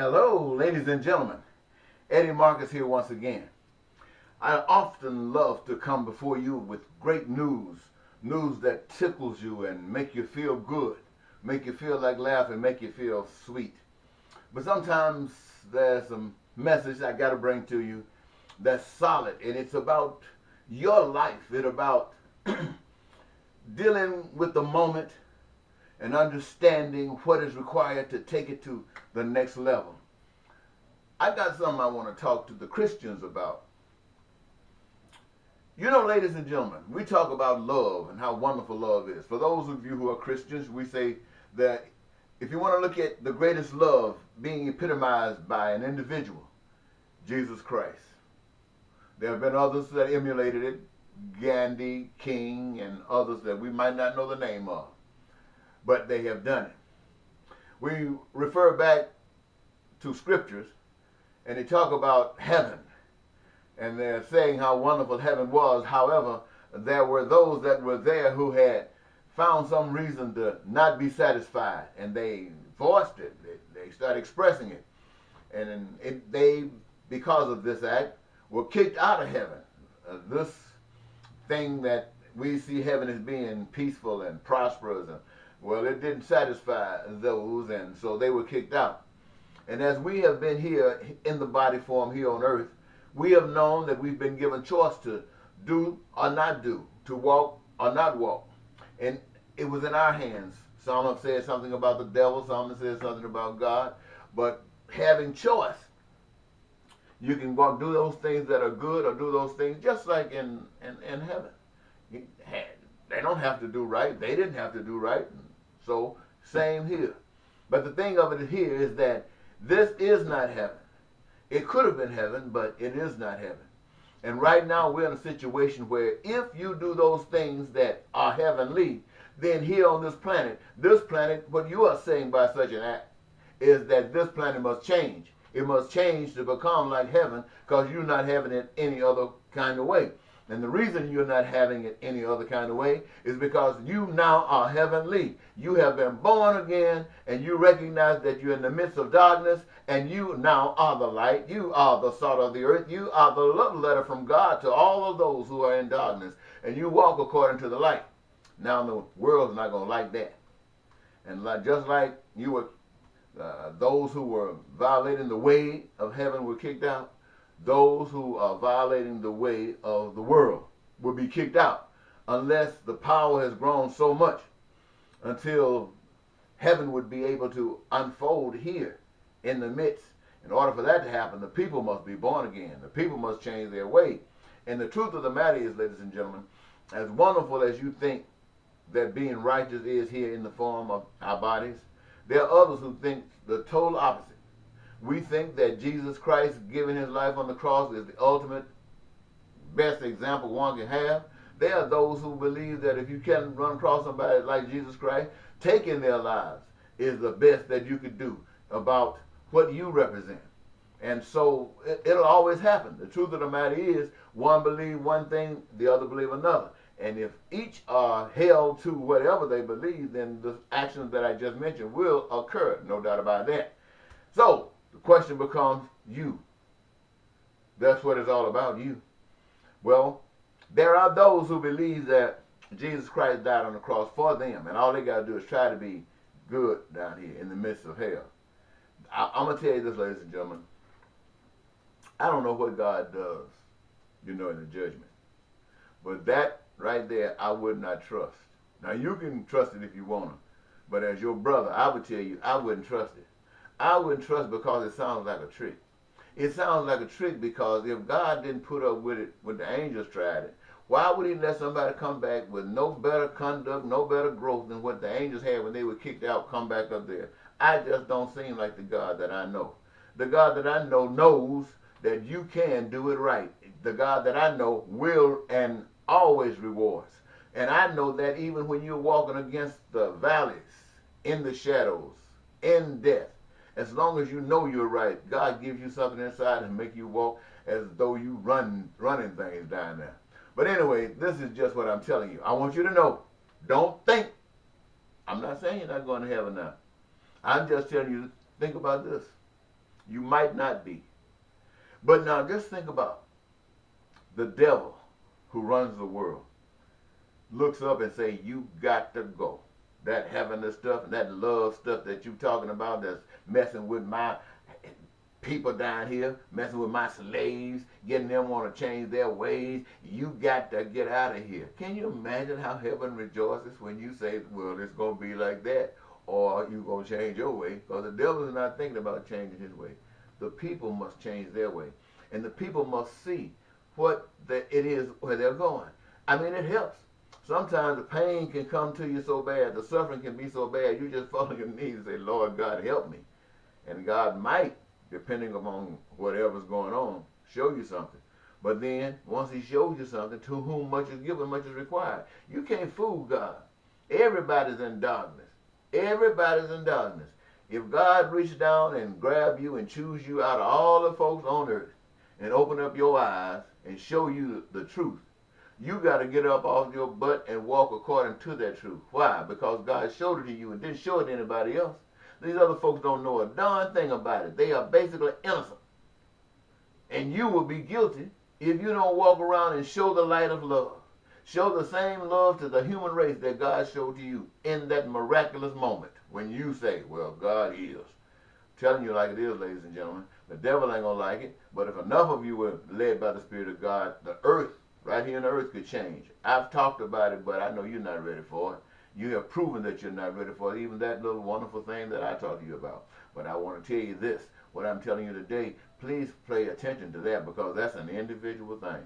Hello, ladies and gentlemen. Eddie Marcus here once again. I often love to come before you with great news that tickles you and make you feel good, make you feel like laughing, make you feel sweet. But sometimes there's some message I got to bring to you that's solid, and it's about your life. It's about dealing with the moment and understanding what is required to take it to the next level. I got something I want to talk to the Christians about. You know, ladies and gentlemen, we talk about love and how wonderful love is. For those of you who are Christians, we say that if you want to look at the greatest love being epitomized by an individual, Jesus Christ. There have been others that emulated it, Gandhi, King, and others that we might not know the name of, but they have done it. We refer back to scriptures, and they talk about heaven, and they're saying how wonderful heaven was. However, there were those that were there who had found some reason to not be satisfied, and they voiced it. They started expressing it, and they, because of this act, were kicked out of heaven. This thing that we see heaven as being peaceful and prosperous, and well, it didn't satisfy those, and so they were kicked out. And as we have been here in the body form here on earth, we have known that we've been given choice to do or not do, to walk or not walk. And it was in our hands. Some have said something about the devil, some have said something about God, but having choice, you can walk, do those things that are good or do those things just like in heaven. They don't have to do right. They didn't have to do right. So, same here. But the thing of it here is that this is not heaven. It could have been heaven, but it is not heaven. And right now we're in a situation where if you do those things that are heavenly, then here on this planet, what you are saying by such an act is that this planet must change. It must change to become like heaven because you're not having it any other kind of way. And the reason you're not having it any other kind of way is because you now are heavenly. You have been born again, and you recognize that you're in the midst of darkness, and you now are the light. You are the salt of the earth. You are the love letter from God to all of those who are in darkness, and you walk according to the light. Now the world's not going to like that. And just like you were, those who were violating the way of heaven were kicked out, those who are violating the way of the world will be kicked out unless the power has grown so much until heaven would be able to unfold here in the midst. In order for that to happen, the people must be born again. The people must change their way. And the truth of the matter is, ladies and gentlemen, as wonderful as you think that being righteous is here in the form of our bodies, there are others who think the total opposite. We think that Jesus Christ giving his life on the cross is the ultimate best example one can have. There are those who believe that if you can run across somebody like Jesus Christ, taking their lives is the best that you could do about what you represent. And so it'll always happen. The truth of the matter is, one believe one thing, the other believe another. And if each are held to whatever they believe, then the actions that I just mentioned will occur, no doubt about that. So, the question becomes you. That's what it's all about, you. Well, there are those who believe that Jesus Christ died on the cross for them, and all they got to do is try to be good down here in the midst of hell. I'm going to tell you this, ladies and gentlemen. I don't know what God does, in the judgment. But that right there, I would not trust. Now, you can trust it if you want to, but as your brother, I would tell you, I wouldn't trust it. I wouldn't trust because it sounds like a trick. It sounds like a trick because if God didn't put up with it when the angels tried it, why would he let somebody come back with no better conduct, no better growth than what the angels had when they were kicked out, come back up there? I just don't seem like the God that I know. The God that I know knows that you can do it right. The God that I know will and always rewards. And I know that even when you're walking against the valleys, in the shadows, in death, as long as you know you're right, God gives you something inside and make you walk as though you running things down there. But anyway, this is just what I'm telling you. I want you to know, don't think. I'm not saying you're not going to heaven now. I'm just telling you, think about this. You might not be. But now just think about the devil who runs the world. Looks up and say, you got to go. That heavenly stuff and that love stuff that you talking about that's messing with my people down here, messing with my slaves, getting them want to change their ways. You got to get out of here. Can you imagine how heaven rejoices when you say, well, it's going to be like that, or you going to change your way? Because the devil is not thinking about changing his way. The people must change their way. And the people must see what it is where they're going. I mean, it helps. Sometimes the pain can come to you so bad, the suffering can be so bad, you just fall on your knees and say, Lord God, help me. And God might, depending upon whatever's going on, show you something. But then, once he shows you something, to whom much is given, much is required. You can't fool God. Everybody's in darkness. Everybody's in darkness. If God reached down and grabbed you and choose you out of all the folks on earth and open up your eyes and show you the truth, you got to get up off your butt and walk according to that truth. Why? Because God showed it to you and didn't show it to anybody else. These other folks don't know a darn thing about it. They are basically innocent. And you will be guilty if you don't walk around and show the light of love. Show the same love to the human race that God showed to you in that miraculous moment when you say, well, God is. I'm telling you like it is, ladies and gentlemen. The devil ain't going to like it. But if enough of you were led by the Spirit of God, the earth, right here on the earth, could change. I've talked about it, but I know you're not ready for it. You have proven that you're not ready for it, even that little wonderful thing that I talked to you about. But I want to tell you this, what I'm telling you today, please pay attention to that because that's an individual thing.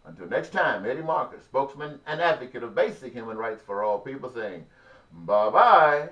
Until next time, Eddie Marcus, spokesman and advocate of basic human rights for all people, saying bye-bye.